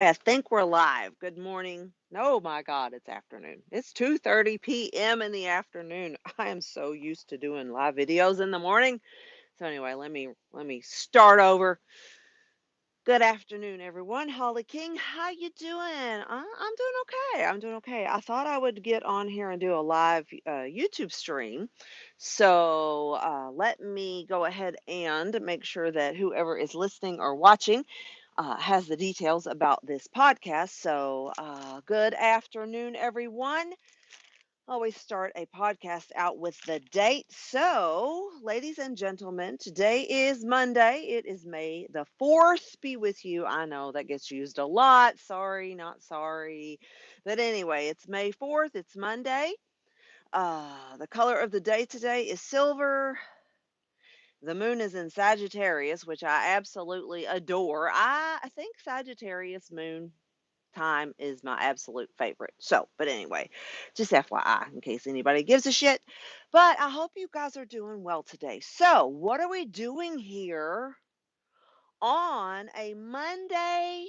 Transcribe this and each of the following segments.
I think we're live. Good morning. Oh my God, it's afternoon. It's 2:30 p.m. in the afternoon. I am so used to doing live videos in the morning. So anyway, let me start over. Good afternoon, everyone. Holly King, how you doing? I'm doing okay. I'm doing okay. I thought I would get on here and do a live YouTube stream. So let me go ahead and make sure that whoever is listening or watching has the details about this podcast. So, good afternoon, everyone. Always start a podcast out with the date. So, ladies and gentlemen, today is Monday. It is May the 4th. Be with you. I know that gets used a lot. Sorry, not sorry. But anyway, it's May 4th. It's Monday. The color of the day today is silver. The moon is in Sagittarius, which I absolutely adore. I think Sagittarius moon time is my absolute favorite. So, but anyway, just FYI in case anybody gives a shit. But I hope you guys are doing well today. So, what are we doing here on a Monday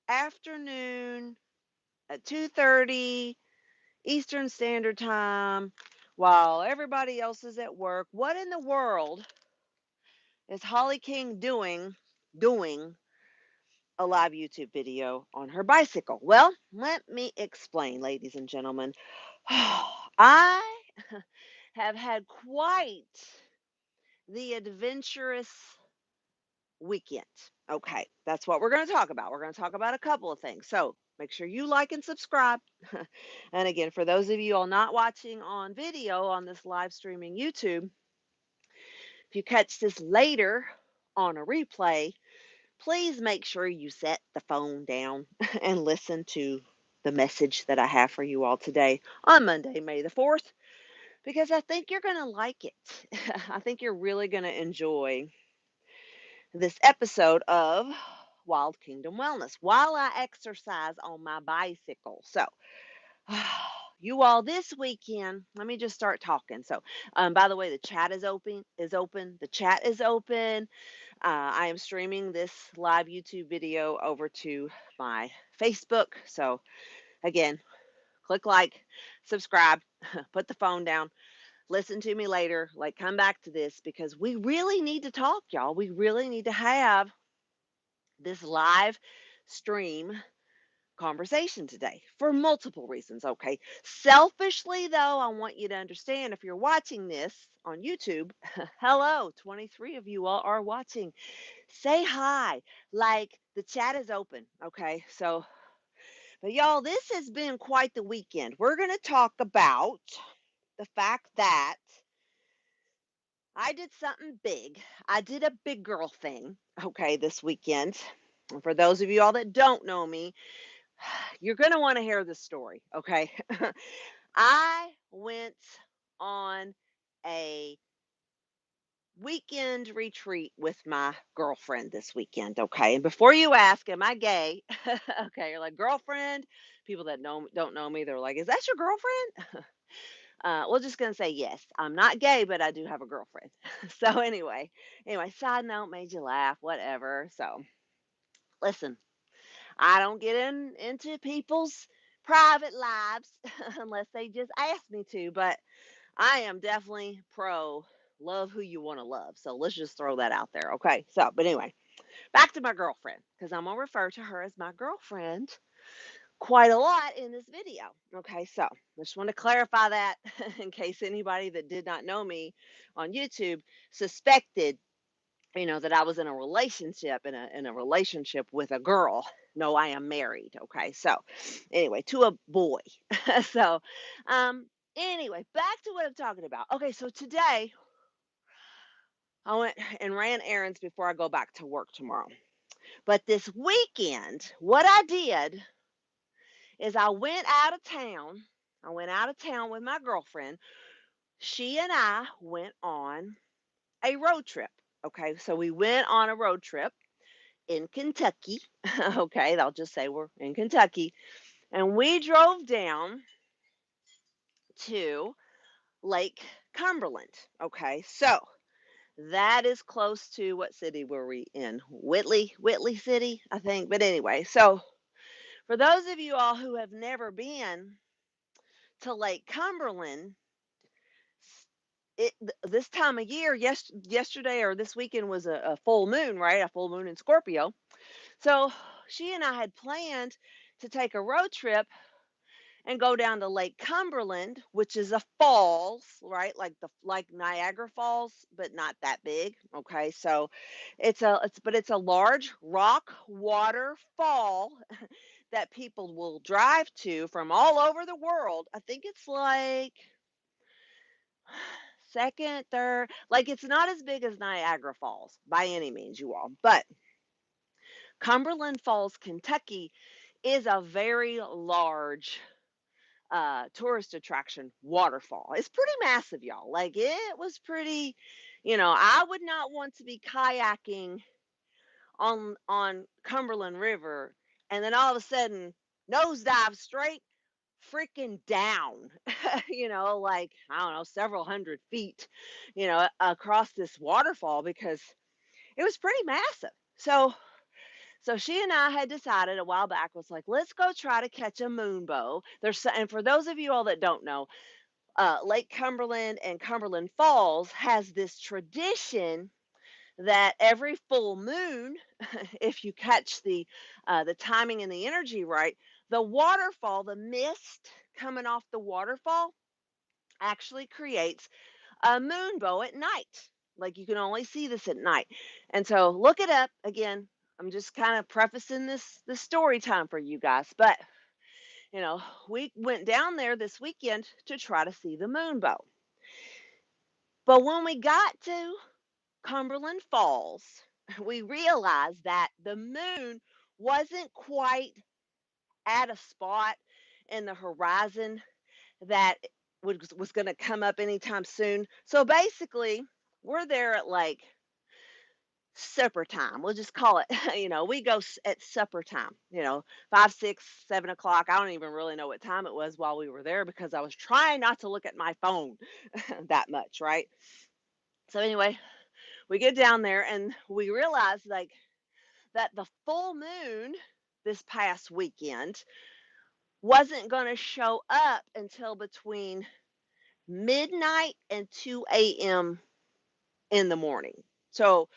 afternoon at 2:30 Eastern Standard Time while everybody else is at work? What in the world is Holly King doing a live YouTube video on her bicycle? Well, let me explain, ladies and gentlemen. I have had quite the adventurous weekend. Okay, that's what we're going to talk about. We're going to talk about a couple of things. So make sure you like and subscribe. And again, for those of you all not watching on video on this live streaming YouTube, if you catch this later on a replay, please make sure you set the phone down and listen to the message that I have for you all today on Monday, May the 4th, because I think you're going to like it. I think you're really going to enjoy this episode of Wild Kingdom Wellness while I exercise on my bicycle. So, you all, this weekend, let me just start talking. So, by the way, the chat is open. The chat is open. I am streaming this live YouTube video over to my Facebook. So, again, click like, subscribe, put the phone down, listen to me later, like come back to this because we really need to talk, y'all. We really need to have this live stream conversation today for multiple reasons, okay? Selfishly, though, I want you to understand if you're watching this on YouTube, hello, 23 of you all are watching. Say hi. Like the chat is open, okay? So, but y'all, this has been quite the weekend. We're going to talk about the fact that I did something big. I did a big girl thing, okay, this weekend. And for those of you all that don't know me, you're going to want to hear this story, okay? I went on a weekend retreat with my girlfriend this weekend, okay? And before you ask, am I gay? Okay, you're like, girlfriend? People that don't know me, they're like, is that your girlfriend? We're just gonna say yes. I'm not gay, but I do have a girlfriend. So anyway, side note made you laugh, whatever. So listen, I don't get into people's private lives unless they just ask me to, but I am definitely pro love who you want to love. So let's just throw that out there. Okay. So, but anyway, back to my girlfriend, because I'm gonna refer to her as my girlfriend quite a lot in this video. Okay, so I just want to clarify that in case anybody that did not know me on YouTube suspected, that I was in a relationship in a relationship with a girl. No, I am married. Okay, so anyway, to a boy. So, anyway, back to what I'm talking about. Okay, so today I went and ran errands before I go back to work tomorrow. But this weekend, what I did is I went out of town. I went out of town with my girlfriend. She and I went on a road trip. Okay, so we went on a road trip in Kentucky. Okay, I'll just say we're in Kentucky. And we drove down to Lake Cumberland. Okay, so that is close to what city were we in? Whitley City, I think. But anyway, so For those of you all who have never been to Lake Cumberland, this time of year, yesterday or this weekend was a full moon, right? A full moon in Scorpio. So she and I had planned to take a road trip and go down to Lake Cumberland, which is a falls, right? Like Niagara Falls, but not that big. Okay, so it's a large rock waterfall that people will drive to from all over the world. I think it's like second, third, like it's not as big as Niagara Falls by any means, you all, but Cumberland Falls, Kentucky is a very large tourist attraction waterfall. It's pretty massive, y'all. Like it was pretty, I would not want to be kayaking on Cumberland River and then all of a sudden nosedive straight freaking down, like I don't know, several hundred feet, across this waterfall because it was pretty massive. So she and I had decided a while back was like, let's go try to catch a moonbow. And for those of you all that don't know, Lake Cumberland and Cumberland Falls has this tradition that every full moon, if you catch the timing and the energy right, the waterfall, the mist coming off the waterfall, actually creates a moonbow at night. Like you can only see this at night, and so look it up again. I'm just kind of prefacing this story time for you guys, but you know, we went down there this weekend to try to see the moonbow. But when we got to Cumberland Falls, we realized that the moon wasn't quite at a spot in the horizon that was going to come up anytime soon. So basically, we're there at like supper time. We'll just call it, we go at supper time, 5, 6, 7 o'clock. I don't even really know what time it was while we were there because I was trying not to look at my phone that much, right? So anyway, we get down there and we realize like that the full moon this past weekend wasn't going to show up until between midnight and 2 a.m. in the morning. So,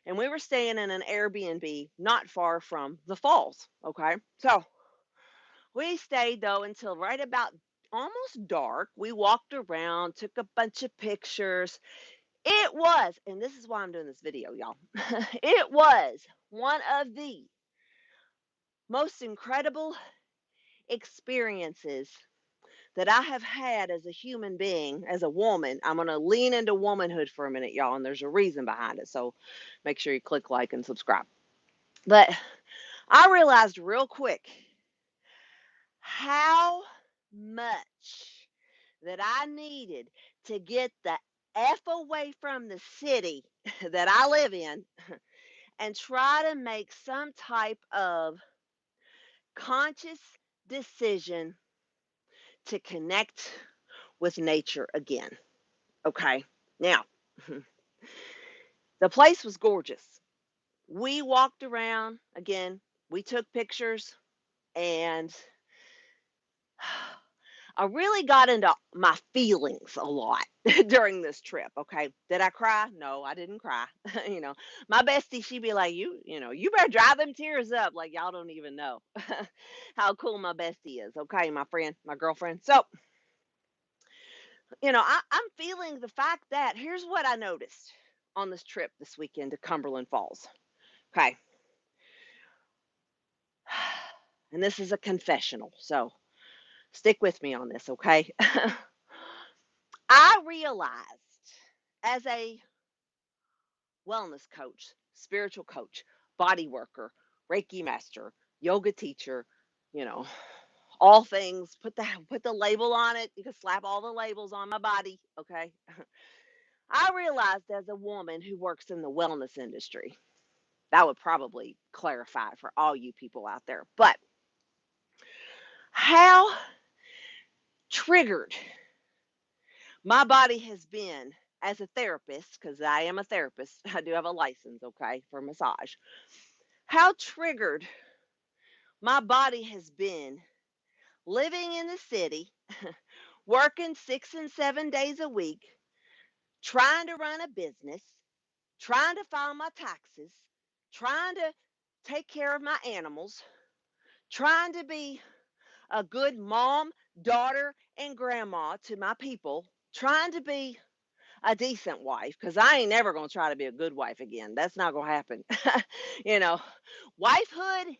and we were staying in an Airbnb not far from the falls. Okay. So we stayed though until right about almost dark. We walked around, took a bunch of pictures. It was, and this is why I'm doing this video, y'all. It was one of the most incredible experiences that I have had as a human being, as a woman. I'm going to lean into womanhood for a minute, y'all, and there's a reason behind it. So make sure you click like and subscribe. But I realized real quick how much that I needed to get the F away from the city that I live in and try to make some type of conscious decision to connect with nature again. Okay. Now, the place was gorgeous. We walked around again, we took pictures, and I really got into my feelings a lot during this trip. Okay. Did I cry? No, I didn't cry. My bestie, she'd be like, you better dry them tears up. Like, y'all don't even know how cool my bestie is. Okay. My friend, my girlfriend. So, I'm feeling the fact that here's what I noticed on this trip this weekend to Cumberland Falls. Okay. And this is a confessional. So stick with me on this. Okay. I realized as a wellness coach, spiritual coach, body worker, Reiki master, yoga teacher, you know, all things, put the label on it. You can slap all the labels on my body, okay? I realized as a woman who works in the wellness industry, that would probably clarify for all you people out there. But how triggered my body has been as a therapist, because I am a therapist, I do have a license, okay, for massage. How triggered My body has been living in the city, working 6 and 7 days a week, trying to run a business, trying to file my taxes, trying to take care of my animals, trying to be a good mom, daughter, and grandma to my people, trying to be a decent wife, because I ain't never going to try to be a good wife again. That's not going to happen. you know, Wifehood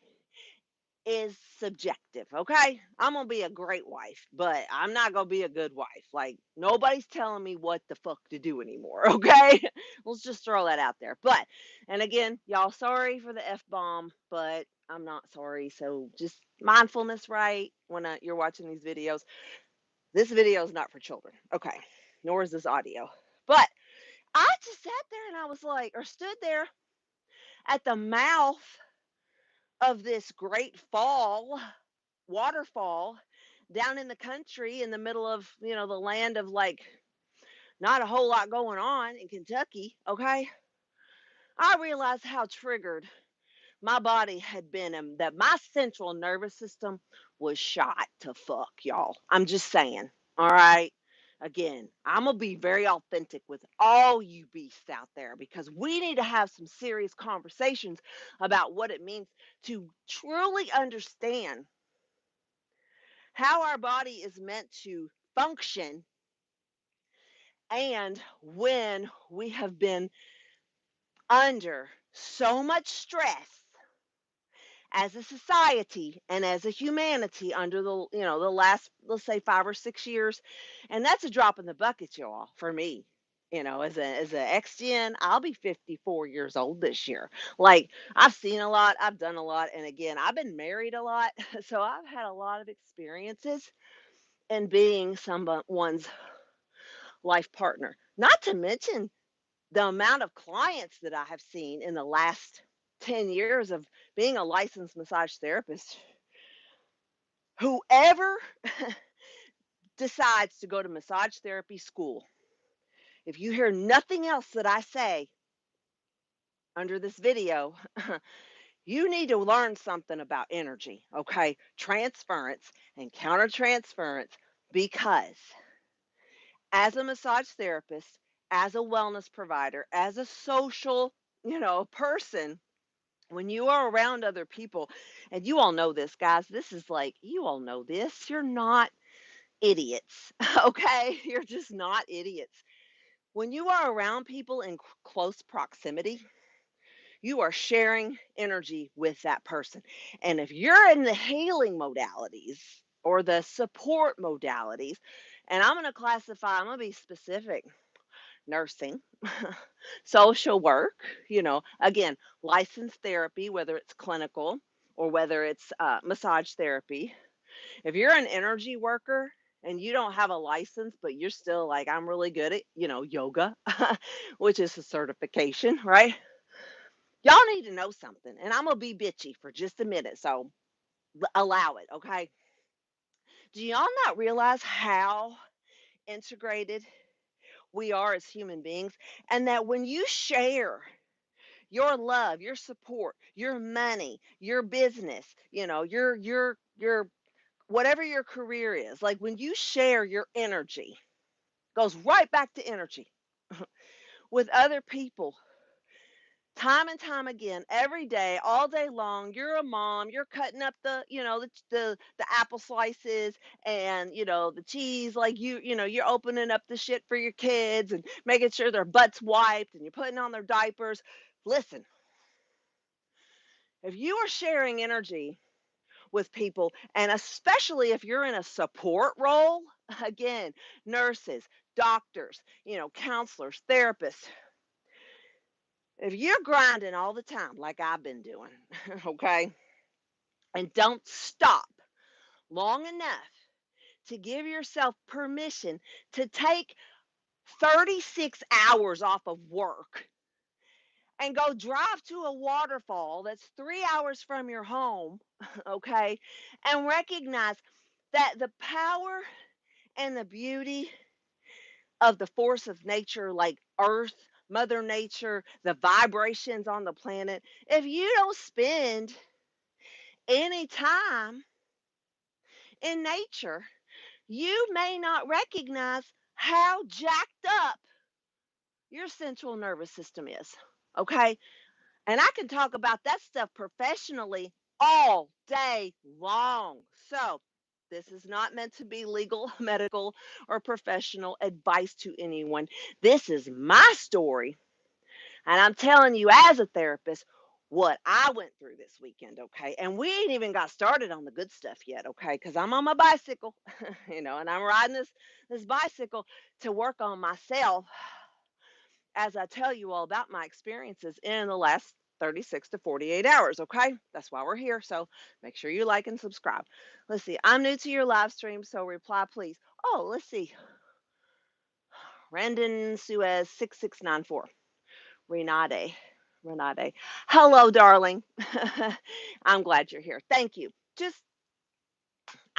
is subjective, okay? I'm gonna be a great wife, but I'm not gonna be a good wife. Like, nobody's telling me what the fuck to do anymore, okay? Let's just throw that out there. But, and again, y'all, sorry for the F bomb, but I'm not sorry. So just mindfulness, right? When you're watching these videos. This video is not for children, okay? Nor is this audio. But I just sat there and I was like, or stood there at the mouth of this great fall waterfall down in the country in the middle of, the land of like not a whole lot going on in Kentucky, okay? I realized how triggered my body had been and that my central nervous system was shot to fuck, y'all. I'm just saying, all right? Again, I'm going to be very authentic with all you beasts out there because we need to have some serious conversations about what it means to truly understand how our body is meant to function and when we have been under so much stress as a society and as a humanity under the last, let's say, 5 or 6 years. And that's a drop in the bucket, y'all, for me. As a ex-gen, I'll be 54 years old this year. Like, I've seen a lot, I've done a lot, and again, I've been married a lot, so I've had a lot of experiences in being someone's life partner. Not to mention the amount of clients that I have seen in the last 10 years of being a licensed massage therapist. Whoever decides to go to massage therapy school, if you hear nothing else that I say under this video, you need to learn something about energy, okay? Transference and countertransference, because as a massage therapist, as a wellness provider, as a social, person, when you are around other people, and you all know this, guys, this is like, you all know this, you're not idiots, okay? You're just not idiots. When you are around people in close proximity, you are sharing energy with that person. And if you're in the healing modalities or the support modalities, and I'm going to classify, I'm going to be specific: nursing, social work, again, licensed therapy, whether it's clinical or whether it's massage therapy. If you're an energy worker and you don't have a license, but you're still like, I'm really good at, yoga, which is a certification, right? Y'all need to know something. And I'm going to be bitchy for just a minute. So allow it, okay? Do y'all not realize how integrated we are as human beings? And that when you share your love, your support, your money, your business, your whatever your career is, like when you share your energy, goes right back to energy with other people, time and time again, every day, all day long. You're a mom, you're cutting up the apple slices and the cheese, like you're opening up the shit for your kids and making sure their butts wiped and you're putting on their diapers. Listen, if you are sharing energy with people, and especially if you're in a support role, again, nurses, doctors, counselors, therapists, if you're grinding all the time like I've been doing, okay, and don't stop long enough to give yourself permission to take 36 hours off of work and go drive to a waterfall that's 3 hours from your home, okay, and recognize that the power and the beauty of the force of nature, like Earth, Mother Nature, the vibrations on the planet, if you don't spend anytime in nature, you may not recognize how jacked up your central nervous system is. Okay. And I can talk about that stuff professionally all day long. So, this is not meant to be legal, medical, or professional advice to anyone. This is my story. And I'm telling you, as a therapist, what I went through this weekend, okay? And we ain't even got started on the good stuff yet, okay? Because I'm on my bicycle, and I'm riding this bicycle to work on myself as I tell you all about my experiences in the last 36 to 48 hours, okay? That's why we're here. So make sure you like and subscribe. Let's see. I'm new to your live stream, so reply, please. Oh, let's see. Randon Suez 6694. Renate. Renate. Hello, darling. I'm glad you're here. Thank you. Just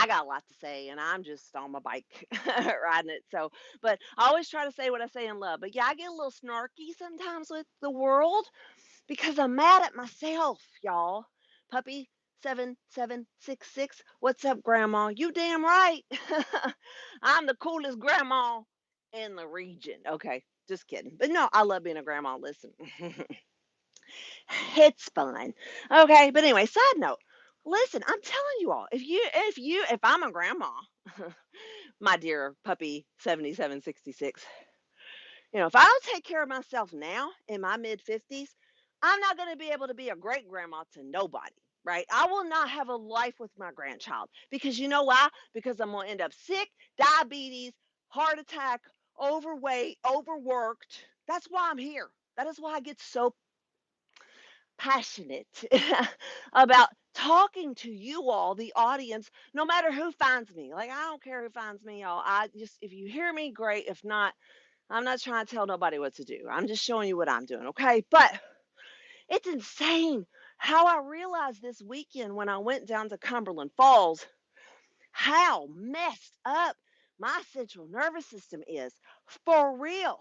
I got a lot to say, and I'm just on my bike riding it. So, but I always try to say what I say in love. But yeah, I get a little snarky sometimes with the world because I'm mad at myself, y'all. Puppy 7766. What's up, Grandma? You damn right. I'm the coolest grandma in the region. Okay, just kidding. But no, I love being a grandma. Listen, it's fun. Okay, but anyway, side note. Listen, I'm telling you all, if I'm a grandma, my dear puppy 7766, if I don't take care of myself now in my mid 50s, I'm not going to be able to be a great grandma to nobody, right? I will not have a life with my grandchild because you know why? Because I'm going to end up sick, diabetes, heart attack, overweight, overworked. That's why I'm here. That is why I get so passionate about talking to you all, the audience, no matter who finds me. Like, I don't care who finds me, y'all. I just, if you hear me, great. If not, I'm not trying to tell nobody what to do. I'm just showing you what I'm doing, okay? But it's insane how I realized this weekend when I went down to Cumberland Falls how messed up my central nervous system is for real.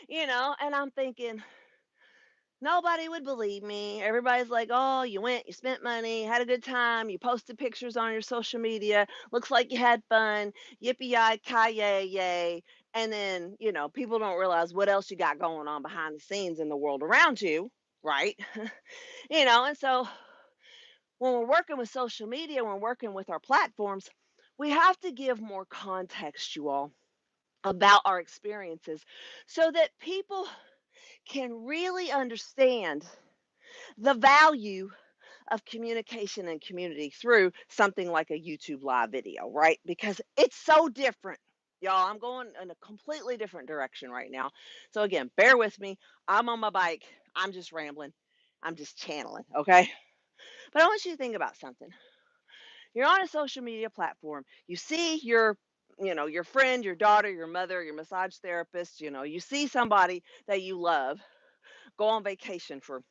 And I'm thinking, nobody would believe me. Everybody's like, oh, you went, you spent money, had a good time, you posted pictures on your social media, looks like you had fun, yippee ki yay, yay. And then, people don't realize what else you got going on behind the scenes in the world around you, right? And so when we're working with social media, when we're working with our platforms, we have to give more context, you all, about our experiences so that people can really understand the value of communication and community through something like a YouTube live video, right? Because it's so different. Y'all, I'm going in a completely different direction right now. So, again, bear with me. I'm on my bike. I'm just rambling. I'm just channeling, okay? But I want you to think about something. You're on a social media platform. You see your friend, your daughter, your mother, your massage therapist, you see somebody that you love go on vacation for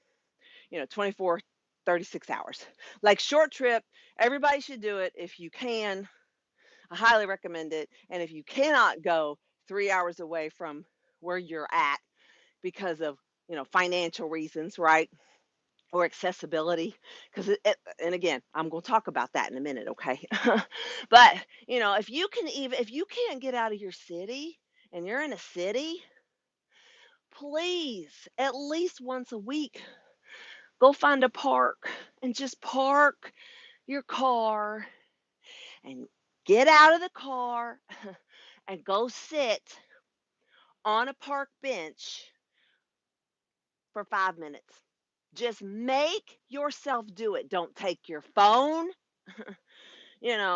24, 36 hours. Like short trip, everybody should do it if you can. I highly recommend it. And if you cannot go 3 hours away from where you're at because of, financial reasons, right? Or accessibility, because and again, I'm going to talk about that in a minute, okay? But if you can't get out of your city and you're in a city, please, at least once a week, go find a park and just park your car and get out of the car and go sit on a park bench for 5 minutes. Just make yourself do it. Don't take your phone.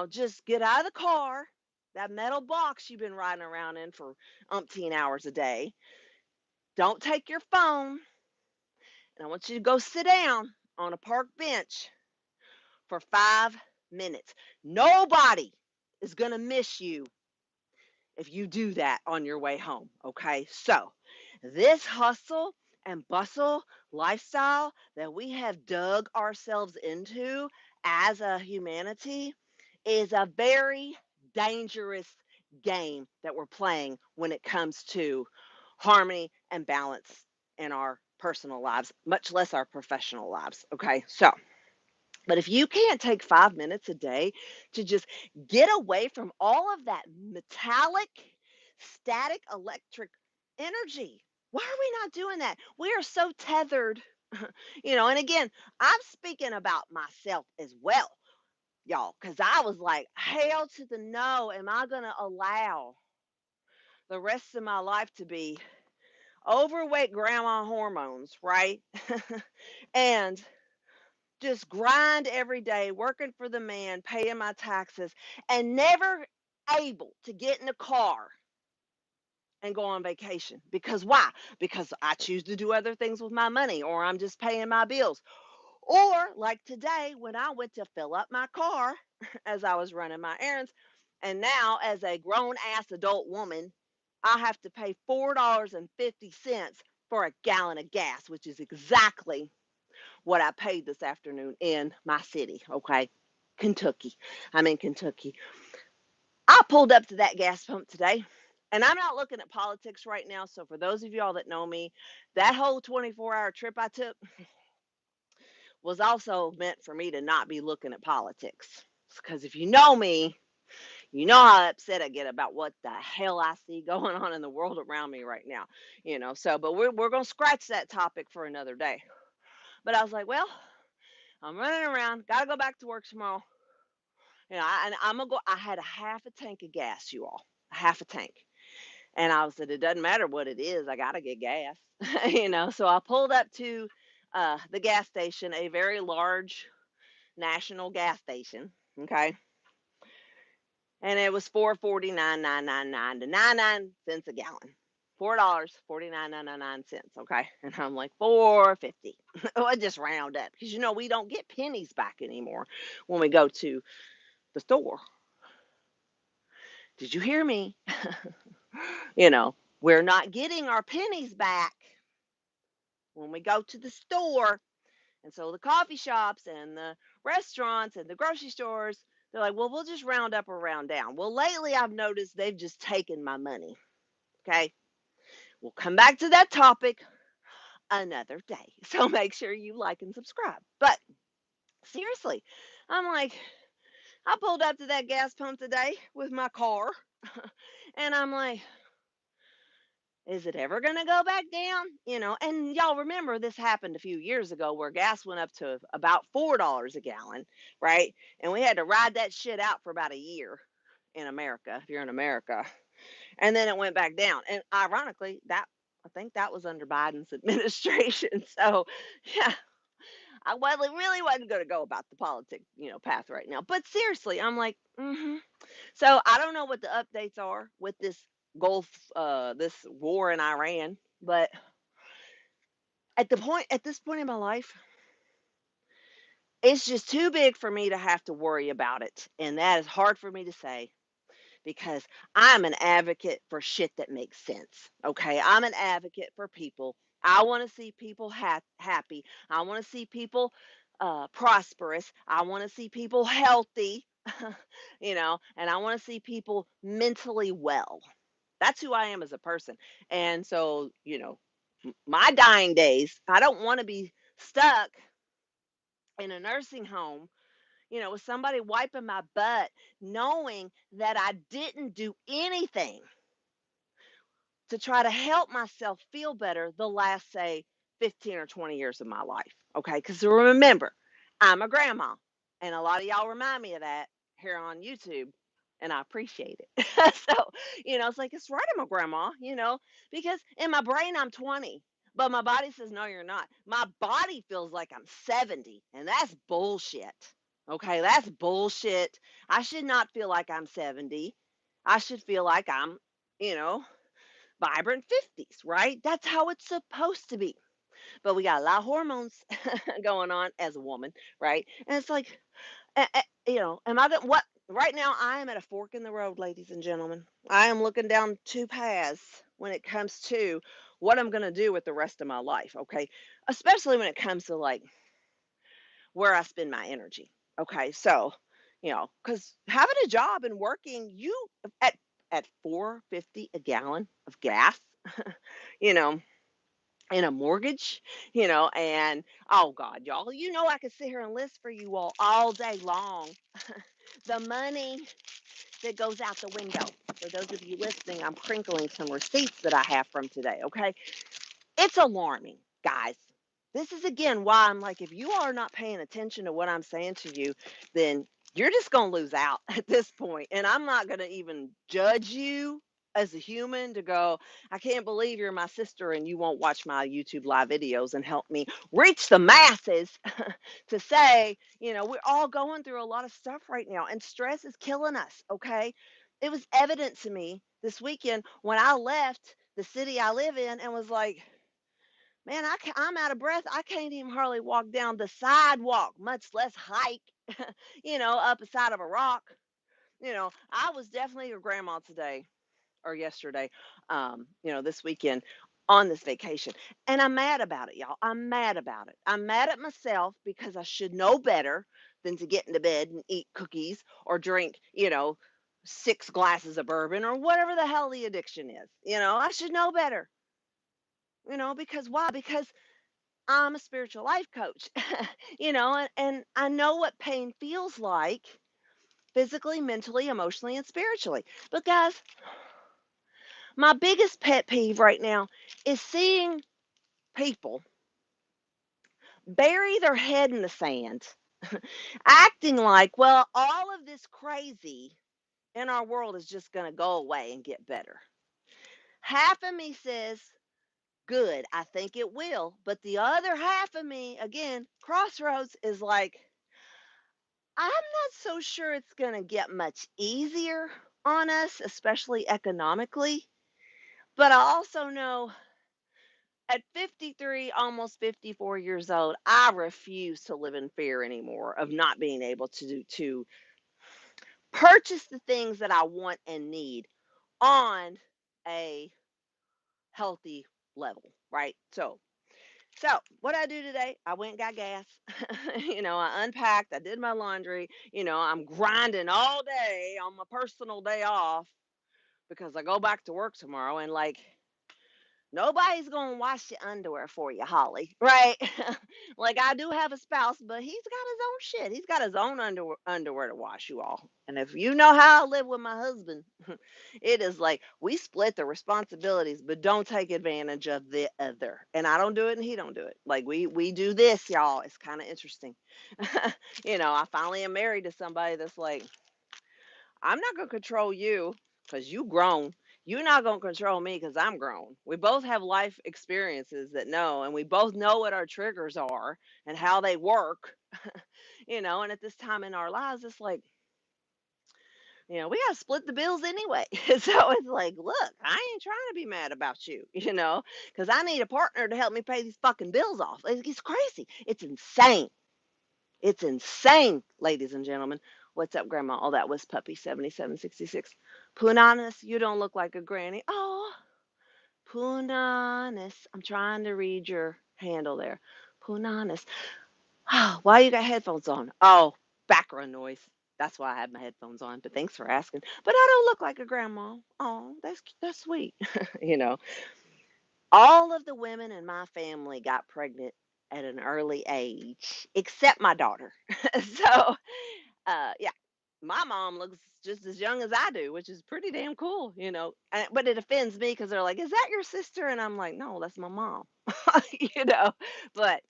Just get out of the car, that metal box you've been riding around in for umpteen hours a day. Don't take your phone. And I want you to go sit down on a park bench for 5 minutes. Nobody is going to miss you if you do that on your way home. Okay. So, this hustle and bustle lifestyle that we have dug ourselves into as a humanity is a very dangerous game that we're playing when it comes to harmony and balance in our personal lives, much less our professional lives. Okay. So, But if you can't take 5 minutes a day to just get away from all of that metallic, static, electric energy, why are we not doing that? We are so tethered, and again, I'm speaking about myself as well, y'all, because I was like, hell to the no, am I going to allow the rest of my life to be overweight grandma hormones, right? And just grind every day, working for the man, paying my taxes, and never able to get in a car and go on vacation. Because why? Because I choose to do other things with my money, or I'm just paying my bills. Or like today, when I went to fill up my car as I was running my errands, and now as a grown ass adult woman, I have to pay $4.50 for a gallon of gas, which is exactly what I paid this afternoon in my city, okay? Kentucky. I'm in Kentucky. I pulled up to that gas pump today, and I'm not looking at politics right now. So, for those of y'all that know me, that whole 24-hour trip I took was also meant for me to not be looking at politics. Because if you know me, you know how upset I get about what the hell I see going on in the world around me right now. So, but we're going to scratch that topic for another day. But I was like, well, I'm running around, got to go back to work tomorrow. And I'm gonna go. I had a half a tank of gas, you all, a half a tank, and I said it doesn't matter what it is, I gotta get gas, So I pulled up to the gas station, a very large national gas station, okay, and it was 4.49 to 99 cents a gallon. $4.49.99, okay, and I'm like 4.50. Oh, I just round up because we don't get pennies back anymore when we go to the store. Did you hear me? you know, we're not getting our pennies back when we go to the store. And so the coffee shops and the restaurants and the grocery stores, they're like, well, we'll just round up or round down. Well, lately I've noticed they've just taken my money. Okay. We'll come back to that topic another day. So make sure you like and subscribe. But seriously, I'm like, I pulled up to that gas pump today with my car and I'm like, is it ever going to go back down? And y'all remember this happened a few years ago where gas went up to about $4 a gallon, right? And we had to ride that shit out for about a year in America, if you're in America. And then it went back down. And ironically, I think that was under Biden's administration. So, yeah, really wasn't going to go about the politics, path right now. But seriously, I'm like, So I don't know what the updates are with this war in Iran, but at this point in my life, it's just too big for me to have to worry about it, and that is hard for me to say because I'm an advocate for shit that makes sense. Okay, I'm an advocate for people. I want to see people happy. I want to see people prosperous. I want to see people healthy. And I want to see people mentally well. That's who I am as a person. And so, my dying days, I don't want to be stuck in a nursing home, with somebody wiping my butt, knowing that I didn't do anything to try to help myself feel better the last, say, 15 or 20 years of my life. Okay. Because remember, I'm a grandma. And a lot of y'all remind me of that here on YouTube. And I appreciate it. So, it's like, it's right, I'm a grandma, because in my brain, I'm 20. But my body says, no, you're not. My body feels like I'm 70. And that's bullshit. Okay. That's bullshit. I should not feel like I'm 70. I should feel like I'm, you know, vibrant 50s, right? That's how it's supposed to be. But we got a lot of hormones going on as a woman, right? And it's like, am I what? Right now, I am at a fork in the road, ladies and gentlemen. I am looking down two paths when it comes to what I'm going to do with the rest of my life, okay? Especially when it comes to like where I spend my energy. Okay, so because having a job and working, you at 4.50 a gallon of gas, you know, and a mortgage, and oh God, y'all, I could sit here and list for you all day long the money that goes out the window. For those of you listening, I'm crinkling some receipts that I have from today, okay? It's alarming, guys. This is again why I'm like, if you are not paying attention to what I'm saying to you, then you're just going to lose out at this point. And I'm not going to even judge you as a human to go, I can't believe you're my sister and you won't watch my YouTube live videos and help me reach the masses to say, we're all going through a lot of stuff right now and stress is killing us, okay? It was evident to me this weekend when I left the city I live in and was like, man, I'm out of breath. I can't even hardly walk down the sidewalk, much less hike, up a side of a rock. I was definitely a grandma today or yesterday, this weekend on this vacation. And I'm mad about it, y'all. I'm mad about it. I'm mad at myself because I should know better than to get into bed and eat cookies or drink, 6 glasses of bourbon or whatever the hell the addiction is. I should know better. Because why? Because I'm a spiritual life coach, and I know what pain feels like physically, mentally, emotionally, and spiritually. But guys, my biggest pet peeve right now is seeing people bury their head in the sand, acting like, well, all of this crazy in our world is just going to go away and get better. Half of me says, good, I think it will. But the other half of me, again, crossroads, is like, I'm not so sure it's going to get much easier on us, especially economically. But I also know at 53, almost 54 years old, I refuse to live in fear anymore of not being able to purchase the things that I want and need on a healthy level, right? So what I do today, I went and got gas. I unpacked, I did my laundry. I'm grinding all day on my personal day off because I go back to work tomorrow and like nobody's gonna wash your underwear for you, Holly. Right? Like I do have a spouse, but he's got his own shit. He's got his own underwear to wash, you all. And if you know how I live with my husband, it is like we split the responsibilities, but don't take advantage of the other. And I don't do it and he don't do it. Like we do this, y'all. It's kind of interesting. I finally am married to somebody that's like, I'm not going to control you because you grown. You're not going to control me because I'm grown. We both have life experiences that know, and we both know what our triggers are and how they work, and at this time in our lives, it's like, we got to split the bills anyway. So it's like, look, I ain't trying to be mad about you, because I need a partner to help me pay these fucking bills off. It's crazy. It's insane. It's insane, ladies and gentlemen. What's up, Grandma? Oh, that was Puppy 7766. Punanis, you don't look like a granny. Oh, Punanis. I'm trying to read your handle there. Punanis. Oh, why you got headphones on? Oh, background noise. That's why I have my headphones on. But thanks for asking. But I don't look like a grandma. Oh, that's sweet. you know, all of the women in my family got pregnant at an early age, except my daughter. So yeah, my mom looks just as young as I do, which is pretty damn cool. But it offends me because they're like, "Is that your sister?" And I'm like, "No, that's my mom." you know. But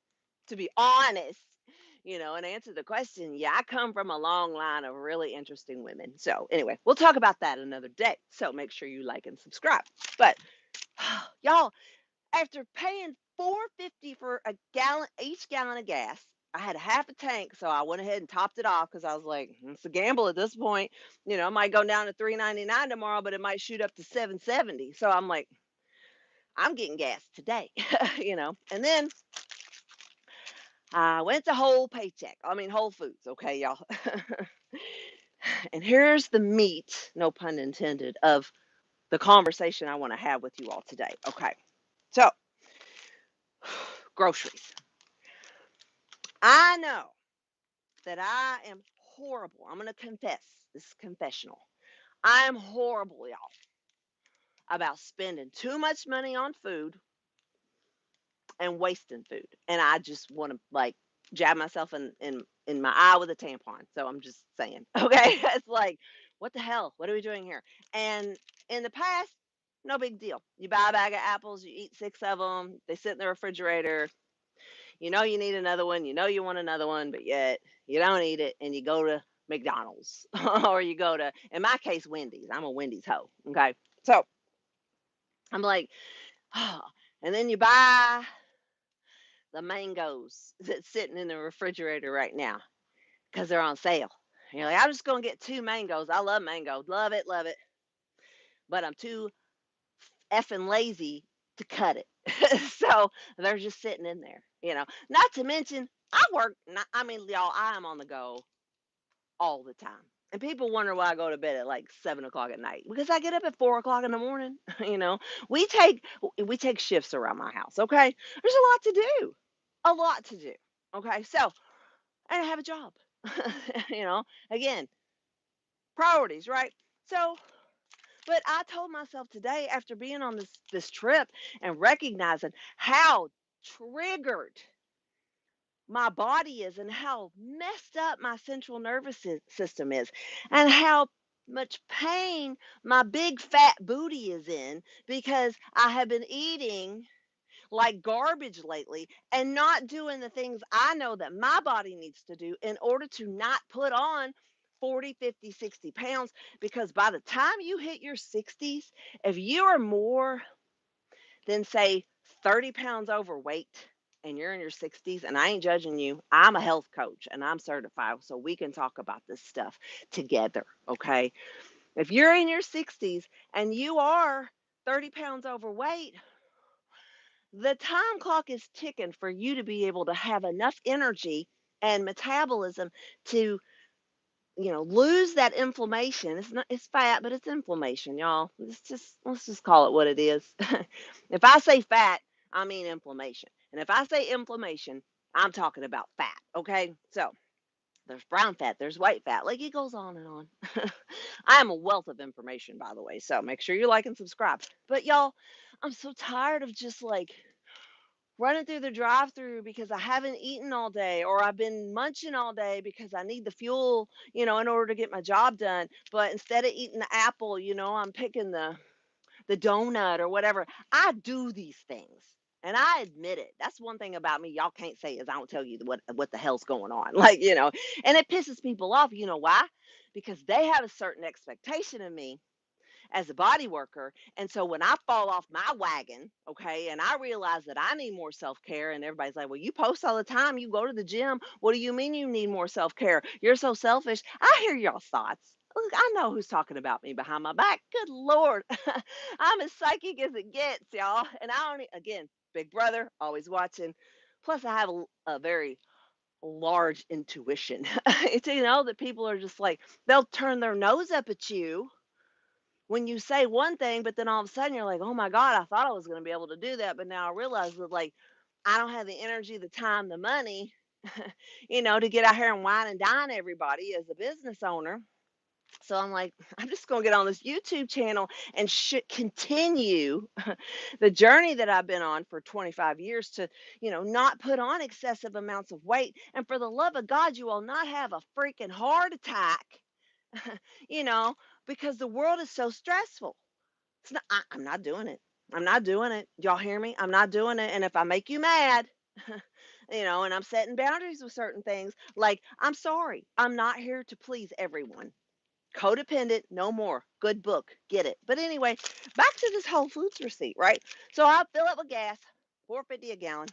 to be honest, and answer the question, yeah, I come from a long line of really interesting women. So anyway, we'll talk about that another day. So make sure you like and subscribe. But y'all, after paying 4.50 for each gallon of gas, I had half a tank, so I went ahead and topped it off because I was like, it's a gamble at this point. It might go down to 3.99 tomorrow, but it might shoot up to 7.70. So I'm like, I'm getting gas today, And then I went to Whole Foods, okay, y'all. And here's the meat, no pun intended, of the conversation I want to have with you all today. Okay, so groceries. I know that I am horrible. I'm going to confess. This is confessional. I am horrible, y'all, about spending too much money on food and wasting food. And I just want to like jab myself in my eye with a tampon. So I'm just saying, okay, it's like, what the hell? What are we doing here? And in the past, no big deal. You buy a bag of apples, you eat 6 of them, they sit in the refrigerator. You know you need another one, you know you want another one, but yet you don't eat it, and you go to McDonald's or you go to, in my case, Wendy's. I'm a Wendy's hoe. Okay. So I'm like, oh, and then you buy the mangoes that's sitting in the refrigerator right now because they're on sale. And you're like, I'm just going to get 2 mangoes. I love mangoes. Love it, love it. But I'm too effing lazy to cut it. So they're just sitting in there, Not to mention, I work, I mean, y'all, I am on the go all the time. And people wonder why I go to bed at like 7 o'clock at night because I get up at 4 o'clock in the morning. you know, we take we take shifts around my house. Okay, there's a lot to do. Okay, so and I have a job. you know, again, priorities, right? So, but I told myself today after being on this trip and recognizing how triggered my body is and how messed up my central nervous system is and how much pain my big fat booty is in because I have been eating like garbage lately and not doing the things I know that my body needs to do in order to not put on 40, 50, 60 pounds. Because by the time you hit your 60s, if you are more than, say, 30 pounds overweight and you're in your 60s, and I ain't judging you, I'm a health coach and I'm certified, so we can talk about this stuff together, okay? If you're in your 60s and you are 30 pounds overweight, the time clock is ticking for you to be able to have enough energy and metabolism to, lose that inflammation. It's fat, but it's inflammation, y'all. Let's just call it what it is. If I say fat, I mean inflammation. And if I say inflammation, I'm talking about fat, okay? So, there's brown fat, there's white fat. Like it goes on and on. I am a wealth of information, by the way. So, make sure you like and subscribe. But y'all, I'm so tired of just like running through the drive-through because I haven't eaten all day, or I've been munching all day because I need the fuel, in order to get my job done. But instead of eating the apple, I'm picking the donut or whatever. I do these things. And I admit it. That's one thing about me y'all can't say is I don't tell you what the hell's going on. Like, and it pisses people off. You know why? Because they have a certain expectation of me as a body worker. And so when I fall off my wagon, okay, and I realize that I need more self care, and everybody's like, well, you post all the time, you go to the gym. What do you mean you need more self care? You're so selfish. I hear y'all's thoughts. Look, I know who's talking about me behind my back. Good Lord. I'm as psychic as it gets, y'all. And I only, again, big brother, always watching. Plus, I have a very large intuition. It's, that people are just like, they'll turn their nose up at you when you say one thing, but then all of a sudden you're like, oh my God, I thought I was going to be able to do that. But now I realize that, like, I don't have the energy, the time, the money, to get out here and wine and dine everybody as a business owner. So I'm like, I'm just going to get on this YouTube channel and continue the journey that I've been on for 25 years to, not put on excessive amounts of weight. And for the love of God, you will not have a freaking heart attack, you know, because the world is so stressful. I'm not doing it. I'm not doing it. Y'all hear me? I'm not doing it. And if I make you mad, and I'm setting boundaries with certain things, like, I'm sorry. I'm not here to please everyone. Codependent, no more. Good book. Get it. But anyway, back to this Whole Foods receipt, right? So I fill up with gas, 4.50 a gallon,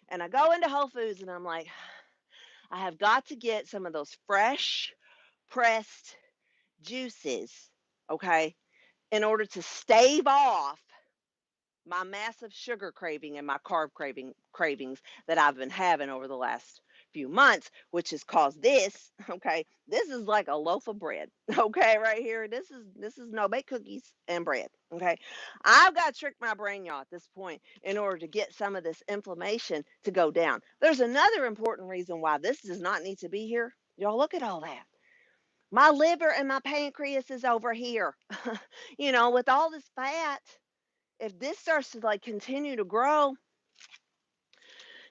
and I go into Whole Foods and I'm like, I have got to get some of those fresh pressed juices, okay, in order to stave off my massive sugar craving and my carb cravings that I've been having over the last few months, which has caused this. Okay, this is like a loaf of bread. Okay, right here, this is no bake cookies and bread. Okay, I've got to trick my brain, y'all, at this point in order to get some of this inflammation to go down. There's another important reason why this does not need to be here. Y'all, look at all that. My liver and my pancreas is over here. With all this fat, if this starts to like continue to grow,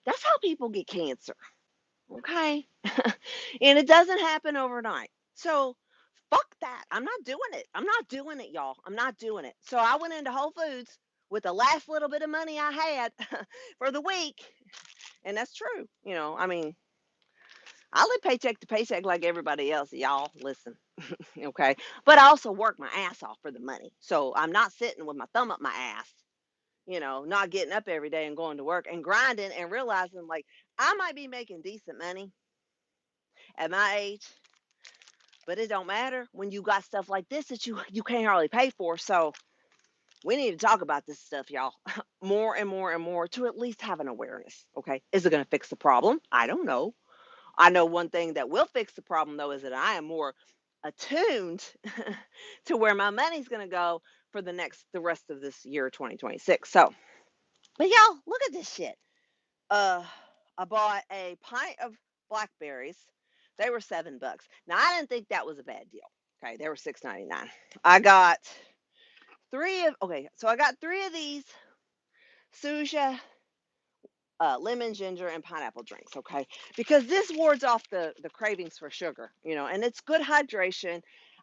That's how people get cancer. Okay. And it doesn't happen overnight. So fuck that. I'm not doing it. I'm not doing it, y'all. I'm not doing it. So I went into Whole Foods with the last little bit of money I had for the week. And that's true. I mean, I live paycheck to paycheck like everybody else. Y'all, listen. Okay. But I also work my ass off for the money. So I'm not sitting with my thumb up my ass, not getting up every day and going to work and grinding and realizing like I might be making decent money at my age, but it don't matter when you got stuff like this that you can't hardly pay for. So we need to talk about this stuff, y'all, more and more and more to at least have an awareness. Okay. Is it going to fix the problem? I don't know. I know one thing that will fix the problem though is that I am more attuned to where my money's going to go for the rest of this year 2026. So, but y'all, look at this shit. Uh I bought a pint of blackberries. They were $7. Now I didn't think that was a bad deal. Okay, they were $6.99. I got so I got three of these Suja lemon, ginger, and pineapple drinks, okay? Because this wards off the cravings for sugar, and it's good hydration.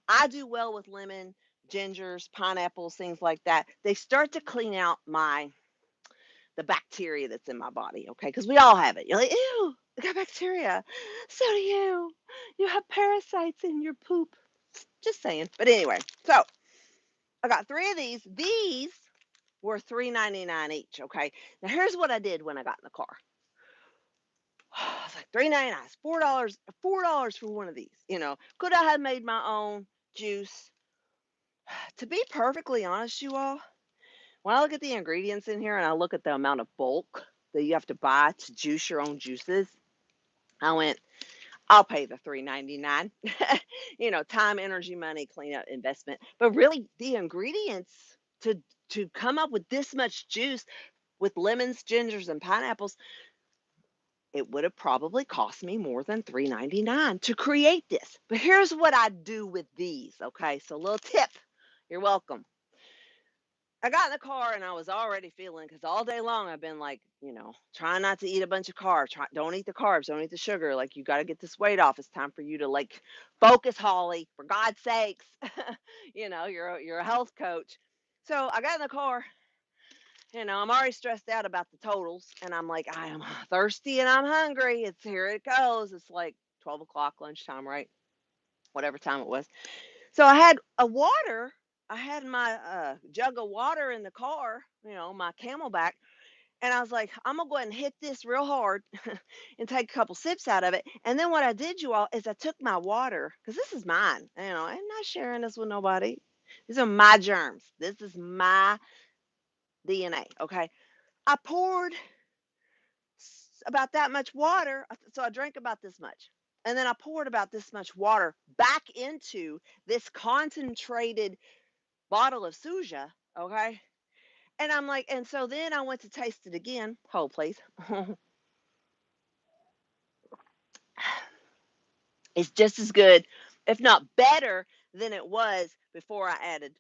I do well with lemon, gingers, pineapples, things like that. They start to clean out the bacteria that's in my body, okay? Because we all have it. You're like, ew, I got bacteria. So do you. You have parasites in your poop. Just saying. But anyway, so I got three of these. These were $3.99 each, okay? Now here's what I did when I got in the car. I was like $3.99, $4 for one of these. Could I have made my own juice? To be perfectly honest, you all, when I look at the ingredients in here and I look at the amount of bulk that you have to buy to juice your own juices, I went, I'll pay the $3.99. Time, energy, money, cleanup, investment. But really, the ingredients to come up with this much juice with lemons, gingers, and pineapples, it would have probably cost me more than $3.99 to create this. But here's what I do with these. Okay, so a little tip. You're welcome. I got in the car and I was already feeling, because all day long I've been like, trying not to eat a bunch of carbs. Don't eat the carbs. Don't eat the sugar. Like, you got to get this weight off. It's time for you to like focus, Holly. For God's sakes, you're a health coach. So I got in the car. I'm already stressed out about the totals, and I'm like, I am thirsty and I'm hungry. Here it goes. It's like 12 o'clock lunchtime, right? Whatever time it was. So I had a water. I had my jug of water in the car, my Camelback, and I was like, I'm gonna go ahead and hit this real hard and take a couple sips out of it. And then what I did, you all, is I took my water, because this is mine. I'm not sharing this with nobody. These are my germs. This is my DNA. Okay. I poured about that much water. So I drank about this much. And then I poured about this much water back into this concentrated bottle of Suja. Okay. And I'm like, and so then I went to taste it again. Hold, please. It's just as good, if not better, than it was before I added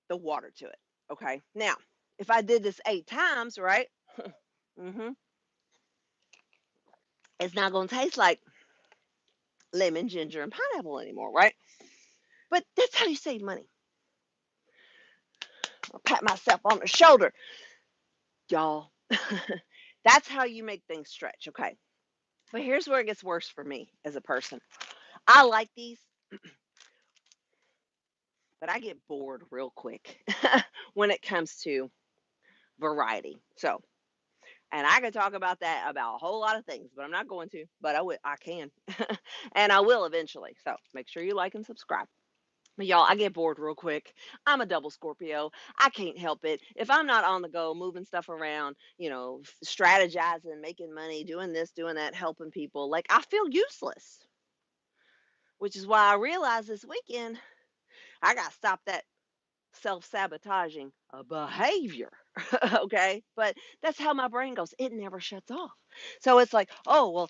the water to it. Okay. Now, if I did this 8 times, right? It's not going to taste like lemon, ginger, and pineapple anymore, right? But that's how you save money. I'll pat myself on the shoulder, y'all. That's how you make things stretch, okay? But here's where it gets worse for me as a person. I like these, but I get bored real quick when it comes to variety. So, and I could talk about that about a whole lot of things, but I'm not going to. But I can, and I will eventually. So make sure you like and subscribe. But y'all, I get bored real quick. I'm a double Scorpio. I can't help it. If I'm not on the go, moving stuff around, strategizing, making money, doing this, doing that, helping people, like, I feel useless. Which is why I realized this weekend I got to stop that self-sabotaging behavior. Okay? But that's how my brain goes. It never shuts off. So it's like, oh, well,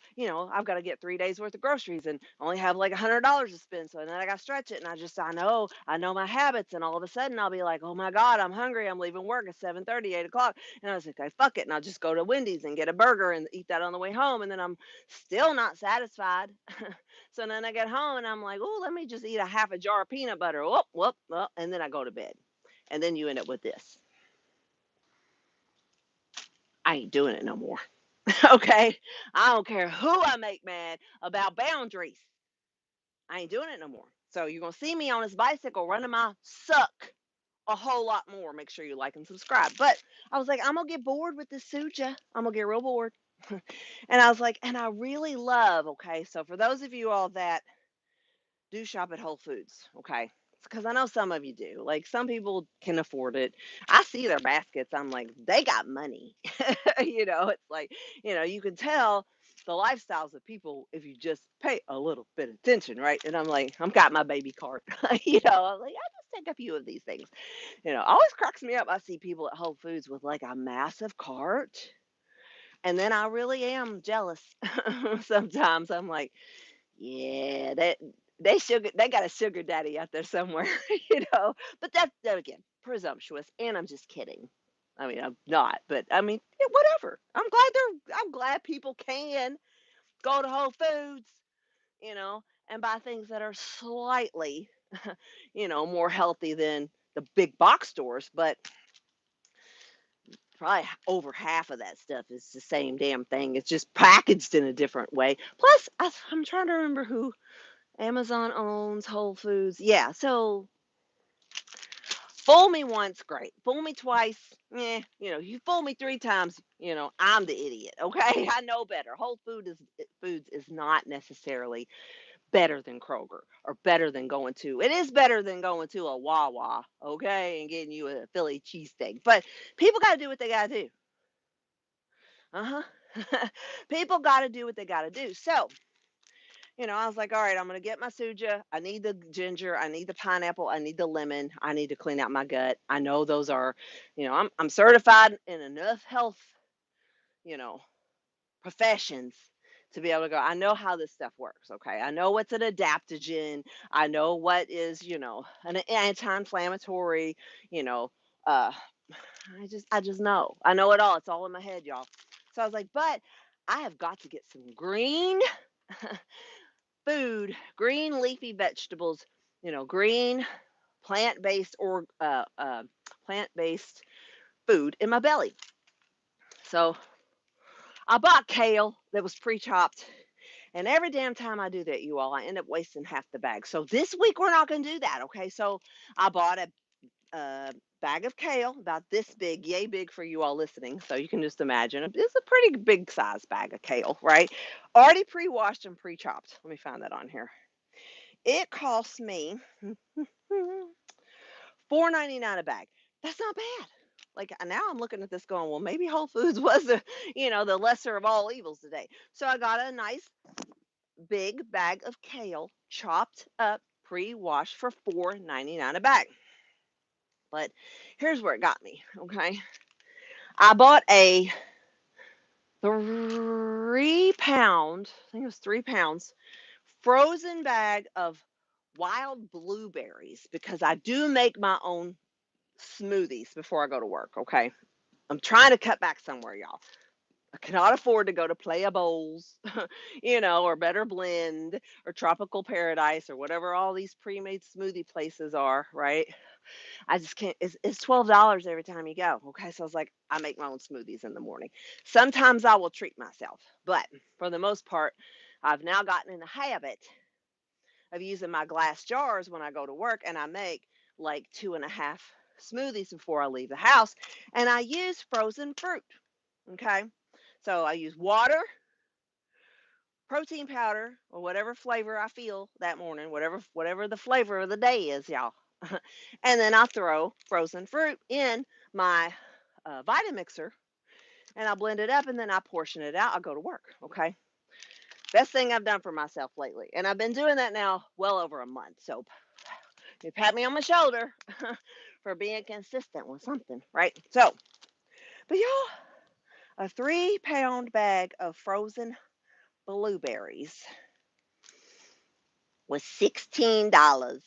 I've got to get 3 days worth of groceries and only have like $100 to spend. So then I got to stretch it. And I know my habits. And all of a sudden I'll be like, oh my God, I'm hungry. I'm leaving work at 7:30, 8 o'clock. And I was like, okay, fuck it. And I'll just go to Wendy's and get a burger and eat that on the way home. And then I'm still not satisfied. So then I get home and I'm like, oh, let me just eat a half a jar of peanut butter. Whoop, whoop, whoop. And then I go to bed. And then you end up with this. I ain't doing it no more. Okay. I don't care who I make mad about boundaries. I ain't doing it no more. So you're gonna see me on this bicycle running my suck a whole lot more. Make sure you like and subscribe. But I was like, I'm gonna get bored with this suja. I'm gonna get real bored. And I was like, and I really love, okay. So for those of you all that do shop at Whole Foods, okay? Because I know some of you do. Like some people can afford it. I see their baskets. I'm like, they got money. It's like, you can tell the lifestyles of people if you just pay a little bit of attention, right? And I'm like, I've got my baby cart. I'm like, I just take a few of these things. Always cracks me up. I see people at Whole Foods with like a massive cart. And then I really am jealous. Sometimes I'm like, yeah, they got a sugar daddy out there somewhere, But that's that again, presumptuous, and I'm just kidding. I mean, I'm not, but I mean, yeah, whatever. I'm glad people can go to Whole Foods, you know, and buy things that are slightly, more healthy than the big box stores, but probably over half of that stuff is the same damn thing. It's just packaged in a different way. Plus, I'm trying to remember who Amazon owns Whole Foods. Yeah, so fool me once, great. Fool me twice, you fool me 3 times, I'm the idiot. Okay, I know better. Foods is not necessarily better than Kroger or better than going to. It is better than going to a Wawa, okay, and getting you a Philly cheesesteak. But people got to do what they got to do. Uh huh. People got to do what they got to do. So I was like, all right, I'm going to get my suja. I need the ginger. I need the pineapple. I need the lemon. I need to clean out my gut. I know those are, I'm certified in enough health, you know, professions to be able to go. I know how this stuff works. Okay. I know what's an adaptogen. I know what is, an anti-inflammatory, you know, uh, I just know. I know it all. It's all in my head, y'all. So I was like, but I have got to get some green food, green leafy vegetables, green plant-based or plant-based food in my belly. So I bought kale that was pre-chopped, and every damn time I do that, you all, I end up wasting half the bag. So this week we're not going to do that, okay? So I bought a bag of kale about this big, yay big for you all listening. So you can just imagine it's a pretty big size bag of kale, right? Already pre-washed and pre-chopped. Let me find that on here. It cost me $4.99 a bag. That's not bad. Like now I'm looking at this going, well, maybe Whole Foods was the lesser of all evils today. So I got a nice big bag of kale chopped up, pre-washed for $4.99 a bag. But here's where it got me, okay? I bought a 3 pound, I think it was 3 pounds, frozen bag of wild blueberries because I do make my own smoothies before I go to work, okay? I'm trying to cut back somewhere, y'all. I cannot afford to go to Playa Bowls, or Better Blend or Tropical Paradise or whatever all these pre-made smoothie places are, right? I just can't. It's $12 every time you go. Okay, so I was like, I make my own smoothies in the morning. Sometimes I will treat myself, but for the most part, I've now gotten in the habit of using my glass jars when I go to work, and I make like 2.5 smoothies before I leave the house, and I use frozen fruit. Okay, so I use water, protein powder, or whatever flavor I feel that morning, whatever the flavor of the day is, y'all. And then I throw frozen fruit in my Vitamixer, and I blend it up, and then I portion it out. I go to work. Okay, best thing I've done for myself lately, and I've been doing that now well over a month. So you pat me on my shoulder for being consistent with something, right? So, but y'all, A 3-pound bag of frozen blueberries was $16.29.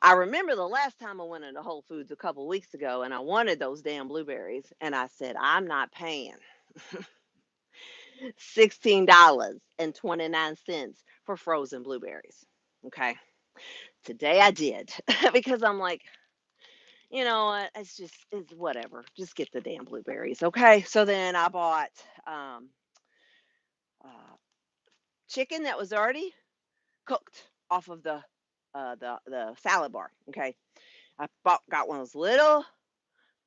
I remember the last time I went into Whole Foods a couple weeks ago and I wanted those damn blueberries and I said, I'm not paying $16.29 for frozen blueberries. Okay. Today I did because I'm like, you know what? It's whatever. Just get the damn blueberries. Okay. So then I bought um, uh, chicken that was already cooked off of the salad bar. Okay. Got one of those little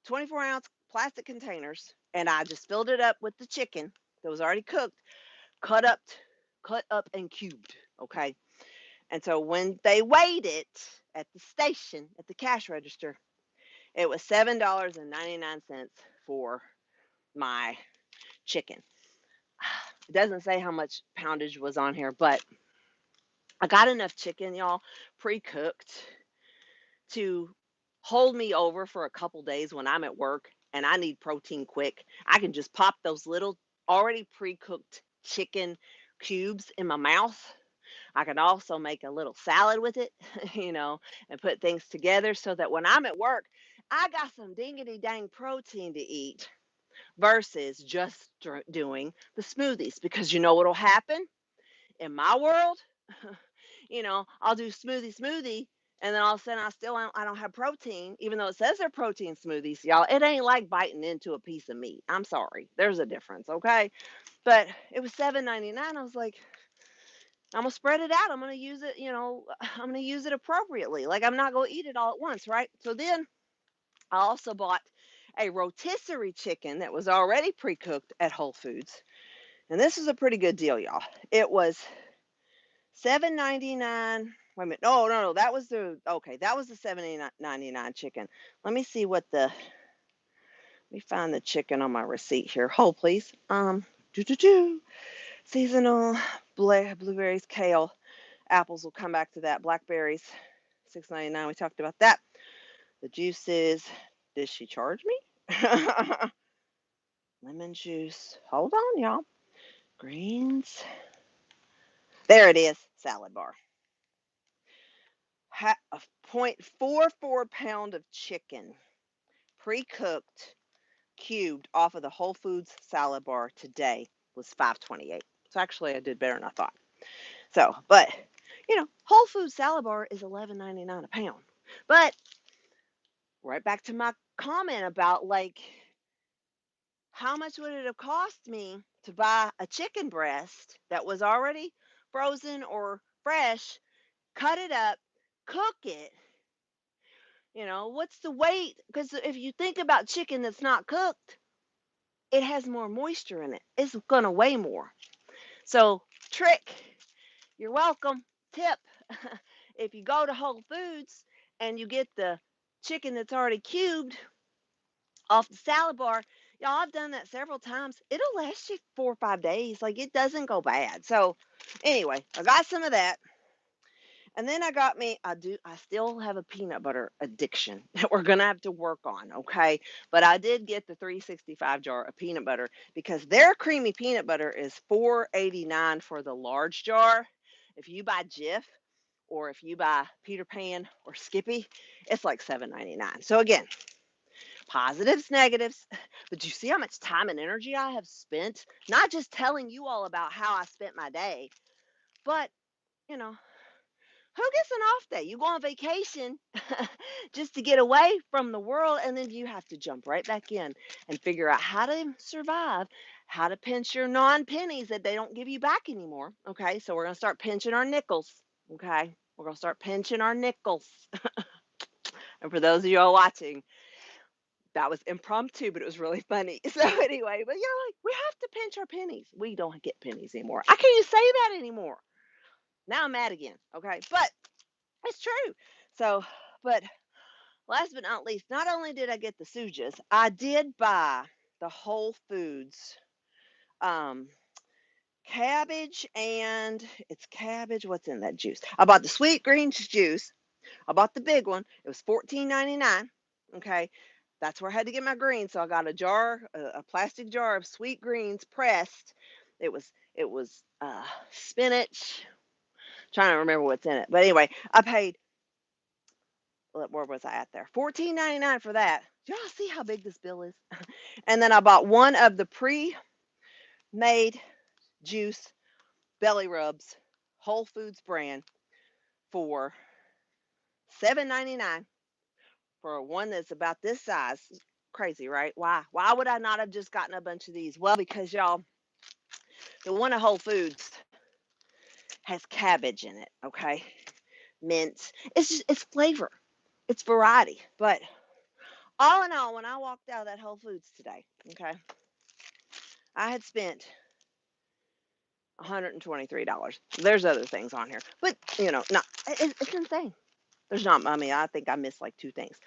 24-ounce plastic containers and I just filled it up with the chicken that was already cooked, cut up, cut up and cubed. Okay. And so when they weighed it at the station, at the cash register, it was $7.99 for my chicken. It doesn't say how much poundage was on here, but I got enough chicken, y'all, pre-cooked to hold me over for a couple days when I'm at work and I need protein quick. I can just pop those little already pre-cooked chicken cubes in my mouth. I can also make a little salad with it, and put things together so that when I'm at work, I got some dingity dang protein to eat versus just doing the smoothies. Because you know what'll happen in my world? I'll do smoothie, and then all of a sudden I don't have protein, even though it says they're protein smoothies, y'all. It ain't like biting into a piece of meat. I'm sorry. There's a difference, okay? But it was $7.99. I was like, I'm gonna spread it out. I'm gonna use it, I'm gonna use it appropriately. Like I'm not gonna eat it all at once, right? So then I also bought a rotisserie chicken that was already pre-cooked at Whole Foods. And this is a pretty good deal, y'all. It was $7.99. Wait a minute. No. That was the $7.99 chicken. Let me see let me find the chicken on my receipt here. Hold, please. Seasonal blueberries, kale, apples. Will come back to that. Blackberries, $6.99. We talked about that. The juices. Did she charge me? Lemon juice. Hold on, y'all. Greens. There it is. Salad bar. A 0.44 pound of chicken, pre-cooked, cubed off of the Whole Foods salad bar today was $5.28. So actually I did better than I thought. So, but Whole Foods salad bar is $11.99 a pound. But right back to my comment about like how much would it have cost me to buy a chicken breast that was already frozen or fresh, cut it up, cook it? What's the weight? Because if you think about chicken that's not cooked, it has more moisture in it. It's going to weigh more. So, trick, you're welcome. Tip, if you go to Whole Foods and you get the chicken that's already cubed off the salad bar, y'all, I've done that several times. It'll last you 4 or 5 days. Like, it doesn't go bad. So, anyway, I got some of that. And then I still have a peanut butter addiction that we're going to have to work on, okay? But I did get the 365 jar of peanut butter because their creamy peanut butter is $4.89 for the large jar. If you buy Jif or if you buy Peter Pan or Skippy, it's like $7.99. So again, positives, negatives. But do you see how much time and energy I have spent? Not just telling you all about how I spent my day, but, you know, who gets an off day? You go on vacation just to get away from the world, and then you have to jump right back in and figure out how to survive, how to pinch your non-pennies that they don't give you back anymore. Okay, so we're going to start pinching our nickels. Okay, we're going to start pinching our nickels. And for those of you all watching, that was impromptu, but it was really funny. So anyway, but like, we have to pinch our pennies. We don't get pennies anymore. I can't even say that anymore. Now I'm mad again. Okay, but it's true. So, but last but not least, not only did I get the Sujas, I did buy the Whole Foods um, cabbage, and it's cabbage. What's in that juice? I bought the sweet greens juice. I bought the big one. It was $14.99. Okay. That's where I had to get my greens. So I got a jar, a plastic jar of sweet greens pressed. It was spinach. Trying to remember what's in it, but anyway, I paid. Where was I at there? 14.99 for that. Do y'all see how big this bill is? And then I bought one of the pre-made juice belly rubs, Whole Foods brand, for 7.99 for one that's about this size. Crazy, right? Why? Why would I not have just gotten a bunch of these? Well, because y'all, the one at Whole Foods has cabbage in it, okay? Mint. It's flavor. It's variety. But all in all, when I walked out of that Whole Foods today, okay, I had spent $123. There's other things on here, but not. It's insane. There's not. I mean, I think I missed like two things.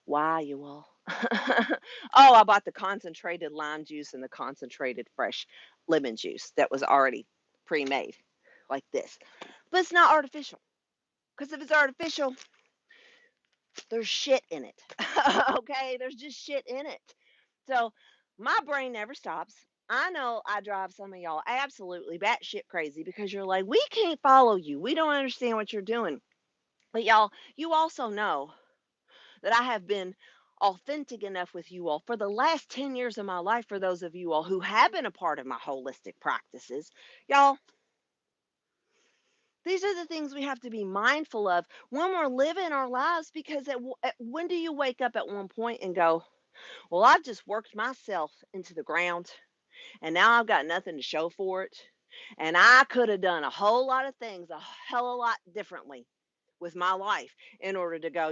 Why, you all? Oh, I bought the concentrated lime juice and the concentrated fresh lemon juice that was already pre-made, like this. But it's not artificial. Because if it's artificial, there's shit in it. Okay, there's just shit in it. So my brain never stops. I know I drive some of y'all absolutely batshit crazy because you're like, we can't follow you. We don't understand what you're doing. But y'all, you also know that I have been authentic enough with you all for the last 10 years of my life. For those of you all who have been a part of my holistic practices, y'all, these are the things we have to be mindful of when we're living our lives. Because when do you wake up at one point and go, well, I've just worked myself into the ground and now I've got nothing to show for it. And I could have done a whole lot of things a hell of a lot differently with my life in order to go,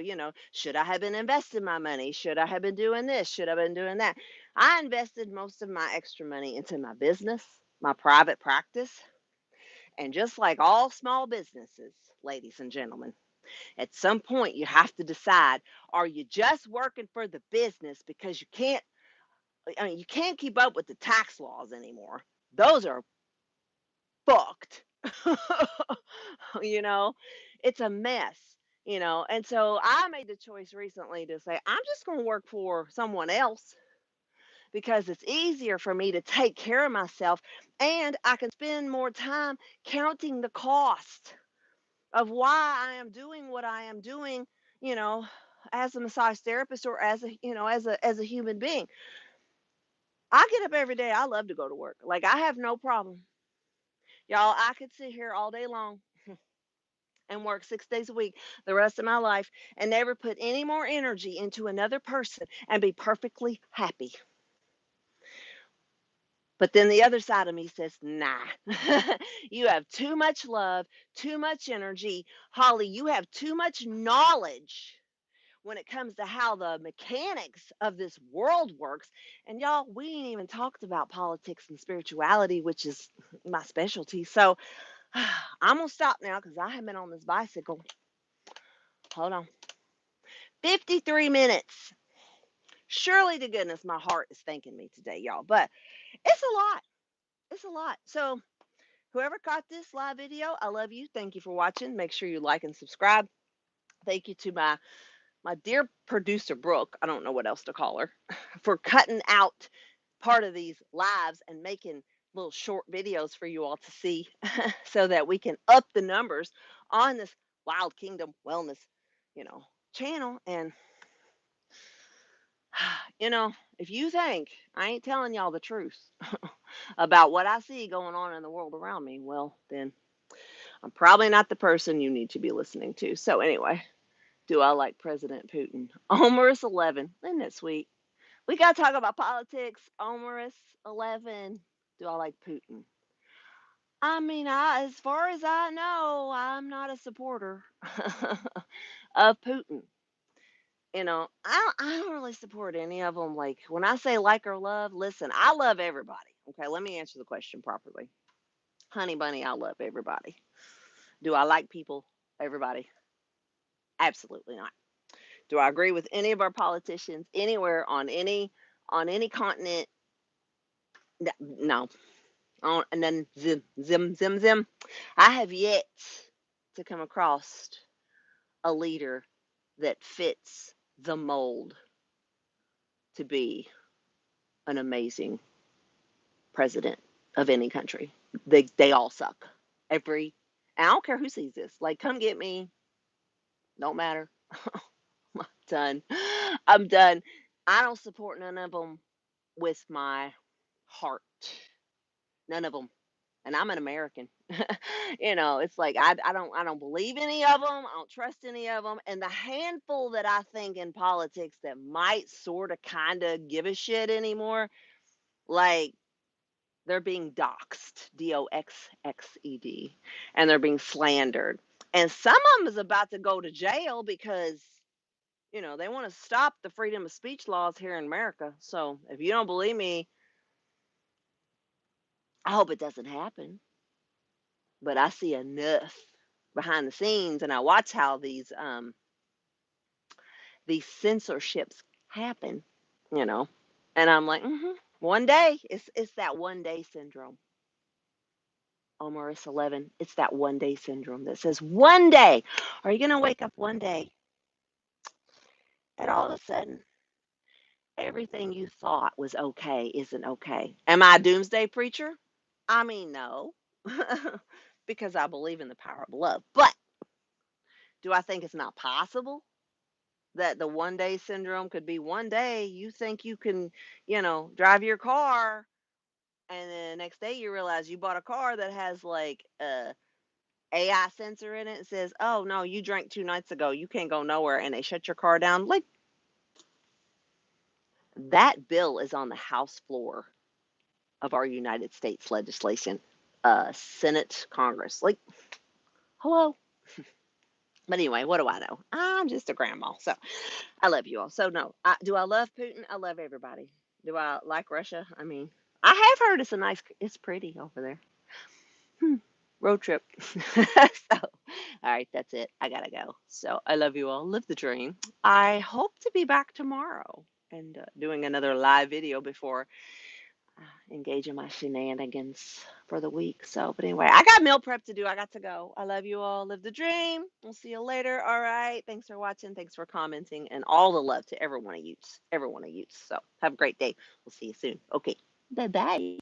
should I have been investing my money? Should I have been doing this? Should I have been doing that? I invested most of my extra money into my business, my private practice. And just like all small businesses, ladies and gentlemen, at some point you have to decide, are you just working for the business because you can't keep up with the tax laws anymore. Those are fucked. you know, it's a mess. And so I made the choice recently to say, I'm just going to work for someone else because it's easier for me to take care of myself and I can spend more time counting the cost of why I am doing what I am doing, you know, as a massage therapist or as a human being. I get up every day. I love to go to work. Like I have no problem. Y'all, I could sit here all day long and work 6 days a week the rest of my life and never put any more energy into another person and be perfectly happy. But then the other side of me says, nah, you have too much love, too much energy. Holly, you have too much knowledge when it comes to how the mechanics of this world works. And y'all, we ain't even talked about politics and spirituality, which is my specialty. So I'm going to stop now because I have been on this bicycle. Hold on. 53 minutes. Surely to goodness, my heart is thanking me today, y'all. But it's a lot. It's a lot. So whoever caught this live video, I love you. Thank you for watching. Make sure you like and subscribe. Thank you to my dear producer, Brooke. I don't know what else to call her, for cutting out part of these lives and making little short videos for you all to see so that we can up the numbers on this Wild Kingdom Wellness, channel. And if you think I ain't telling y'all the truth about what I see going on in the world around me, well, then I'm probably not the person you need to be listening to. So anyway, do I like President Putin? Omerus 11. Isn't it sweet? We got to talk about politics. Omerus 11. Do I like Putin? I mean, as far as I know, I'm not a supporter of Putin. I don't really support any of them. Like when I say like or love, listen, I love everybody. Okay, let me answer the question properly. Honey bunny, I love everybody. Do I like people? Everybody? Absolutely not. Do I agree with any of our politicians anywhere on any continent? No. And then zim zim zim zim. I have yet to come across a leader that fits the mold to be an amazing president of any country. They all suck. Every and I don't care who sees this. Like, come get me. Don't matter. I'm done. I'm done. I don't support none of them with my heart. None of them. And I'm an American. It's like I don't believe any of them. I don't trust any of them. And the handful that I think in politics that might sort of kind of give a shit anymore, like they're being doxxed, DOXXED, and they're being slandered. And some of them is about to go to jail because they want to stop the freedom of speech laws here in America. So if you don't believe me, I hope it doesn't happen. But I see enough behind the scenes, and I watch how these censorships happen, you know, and I'm like, one day it's that one day syndrome. Oh, Marissa Levin, it's that one day syndrome that says one day, are you gonna wake up one day and all of a sudden everything you thought was okay isn't okay? Am I a doomsday preacher? I mean, no, because I believe in the power of love. But do I think it's not possible that the one day syndrome could be one day you think you can, drive your car, and then the next day you realize you bought a car that has like a AI sensor in it and says, "Oh no, you drank 2 nights ago. You can't go nowhere," and they shut your car down. Like, that bill is on the House floor of our United States legislation, Senate, Congress. Like, hello. But anyway, what do I know? I'm just a grandma, so I love you all. So no, do I love Putin? I love everybody. Do I like Russia? I mean, I have heard it's pretty over there. Hmm. Road trip. So, all right, that's it. I gotta go. So I love you all. Live the dream. I hope to be back tomorrow and doing another live video before engage in my shenanigans for the week. So, but anyway, I got meal prep to do. I got to go. I love you all. Live the dream. We'll see you later. All right. Thanks for watching. Thanks for commenting, and all the love to every one of you. Every one of you. So have a great day. We'll see you soon. Okay. Bye bye.